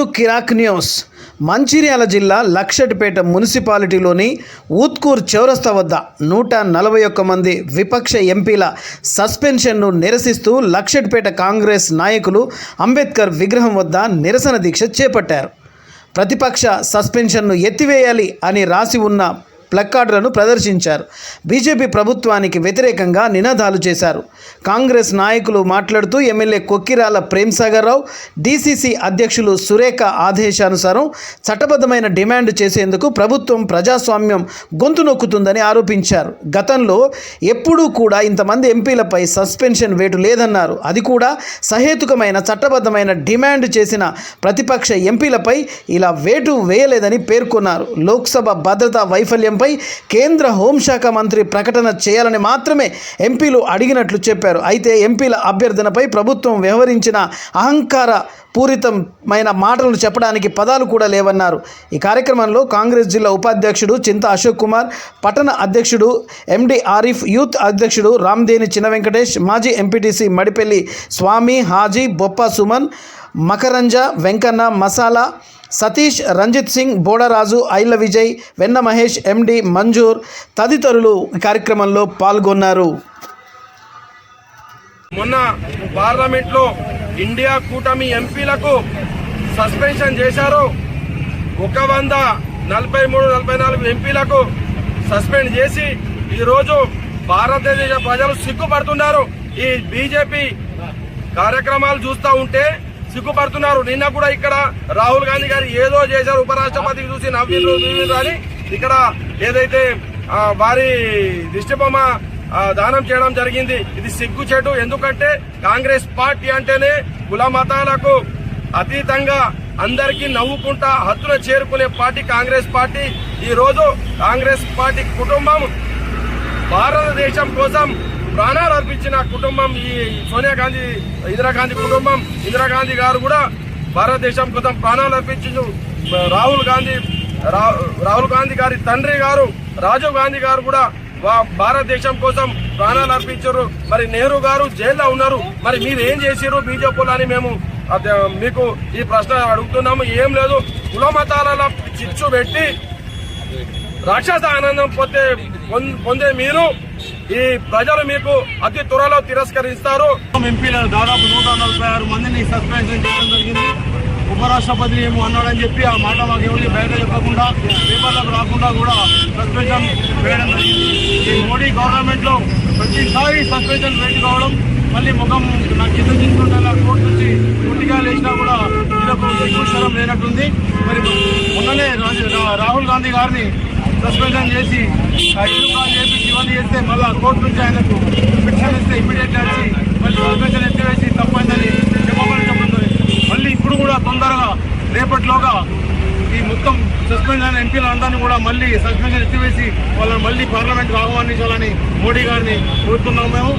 To Kirik news. Mancherial జిల్లా లక్షటిపేట మున్సిపాలిటీలోని ఊత్కూర్ చౌరస్తా వద్ద 141 మంది విపక్ష ఎంపీల సస్పెన్షన్ను నిరసిస్తూ లక్షటిపేట కాంగ్రెస్ నాయకులు అంబేద్కర్ విగ్రహం వద్ద నిరసన దీక్ష చేపట్టారు. ప్రతిపక్ష సస్పెన్షన్ను ఎత్తివేయాలి అని రాసి ఉన్న ప్లకార్డులను ప్రదర్శించారు. బీజేపీ ప్రభుత్వానికి వ్యతిరేకంగా నినాదాలు చేశారు. కాంగ్రెస్ నాయకులు మాట్లాడుతూ ఎమ్మెల్యే కొక్కిరాల ప్రేమ్సాగర్ రావు, డీసీసీ అధ్యక్షులు సురేఖ ఆదేశానుసారం చట్టబద్ధమైన డిమాండ్ చేసేందుకు ప్రభుత్వం ప్రజాస్వామ్యం గొంతు నొక్కుతుందని ఆరోపించారు. గతంలో ఎప్పుడూ కూడా ఇంతమంది ఎంపీలపై సస్పెన్షన్ వేటు లేదన్నారు. అది కూడా సహేతుకమైన చట్టబద్ధమైన డిమాండ్ చేసిన ప్రతిపక్ష ఎంపీలపై ఇలా వేటు వేయలేదని పేర్కొన్నారు. లోక్సభ భద్రతా వైఫల్యం కేంద్ర హోంశాఖ మంత్రి ప్రకటన చేయాలని మాత్రమే ఎంపీలు అడిగినట్లు చెప్పారు. అయితే ఎంపీల అభ్యర్థనపై ప్రభుత్వం వ్యవహరించిన అహంకార పూరితమైన మాటలను చెప్పడానికి పదాలు కూడా లేవన్నారు. ఈ కార్యక్రమంలో కాంగ్రెస్ జిల్లా ఉపాధ్యక్షుడు చింత అశోక్ కుమార్, పట్టణ అధ్యక్షుడు ఎండి ఆరిఫ్, యూత్ అధ్యక్షుడు రామ్దేని చిన్న వెంకటేష్, మాజీ ఎంపీటీసీ మడిపెల్లి స్వామి, హాజీ, బొప్ప సుమన్, మకరంజ, వెంకన్న, మసాలా, సతీష్, రంజిత్ సింగ్, బోడరాజు, ఐల విజయ్, వెన్న మహేష్, ఎండి మంజూర్ తదితరులు కార్యక్రమంలో పాల్గొన్నారు. మొన్న పార్లమెంట్లో ఇండియా కూటమి ఎంపీలకు సస్పెన్షన్ చేశారు. 143-144 ఎంపీలకు సస్పెండ్ చేసి ఈరోజు భారతదేశ ప్రజలు సిగ్గుపడుతున్నారు. ఈ బీజేపీ కార్యక్రమాలు చూస్తూ ఉంటే సిగ్గుపడుతున్నారు. నిన్న కూడా ఇక్కడ రాహుల్ గాంధీ గారు ఏదో చేశారు, ఉపరాష్ట్రపతికి చూసి నవ్విండ్రు అని ఇక్కడ ఏదైతే వారి దిష్టిబొమ్మ దానం చేయడం జరిగింది. ఇది సిగ్గుచేటు. ఎందుకంటే కాంగ్రెస్ పార్టీ అంటేనే కుల మతాలకు అతీతంగా అందరికీ నవ్వుకుంటా హద్దున చేరుకునే పార్టీ కాంగ్రెస్ పార్టీ. ఈ రోజు కాంగ్రెస్ పార్టీ కుటుంబం భారతదేశం కోసం ప్రాణాలు అర్పించిన కుటుంబం ఈ సోనియా గాంధీ, ఇందిరాగాంధీ కుటుంబం. ఇందిరాగాంధీ గారు కూడా భారతదేశం కోసం ప్రాణాలు అర్పించారు. రాహుల్ గాంధీ గారి తండ్రి గారు రాజీవ్ గాంధీ గారు కూడా భారతదేశం కోసం ప్రాణాలు అర్పించారు. మరి నెహ్రూ గారు జైల్లో ఉన్నారు. మరి మీరు ఏం చేసారు బీజేపీలో అని మేము మీకు ఈ ప్రశ్న అడుగుతున్నాము. ఏం లేదు, కుల మతాల చిచ్చు పెట్టి రాక్షస ఆనందం పొందే మీరు ఈ ప్రజలు మీకు అతి త్వరలో తిరస్కరిస్తారు. ఎంపీలు దాదాపు 146 మందిని సస్పెన్షన్ చేయడం జరిగింది. ఉపరాష్ట్రపతి ఏమో అన్నాడని చెప్పి ఆ మాట మాకు ఎవరికి బయట చెప్పకుండా, పేపర్లకు రాకుండా కూడా సస్పెన్షన్ వేయడం జరిగింది. ఈ మోడీ గవర్నమెంట్ లో ప్రతిసారి సస్పెన్షన్ వేటు కావడం, మళ్ళీ ముఖం నాకు కింద తీసుకుంటే కోర్టు నుంచి గుట్టిగా లేచినా కూడా వీళ్ళకు సిగ్గుశరం లేనట్టుంది. మరి మొన్ననే రాహుల్ గాంధీ గారిని సస్పెన్షన్ చేసి ఇల్లు కాల్ చేసి ఇవన్నీ చేస్తే మళ్ళీ కోర్టు నుంచి ఆయనకు పిటిషన్ ఇస్తే ఇమీడియట్ వచ్చి మళ్ళీ సస్పెన్షన్ ఎత్తివేసి తప్పైందని క్షమాపణ చెప్పడం. మళ్ళీ ఇప్పుడు కూడా తొందరగా రేపటిలోగా ఈ మొత్తం సస్పెండ్ అయిన ఎంపీలందరినీ కూడా మళ్ళీ సస్పెన్షన్ ఎత్తివేసి వాళ్ళని మళ్ళీ పార్లమెంట్కి ఆహ్వానించాలని మోడీ గారిని కోరుతున్నాము మేము.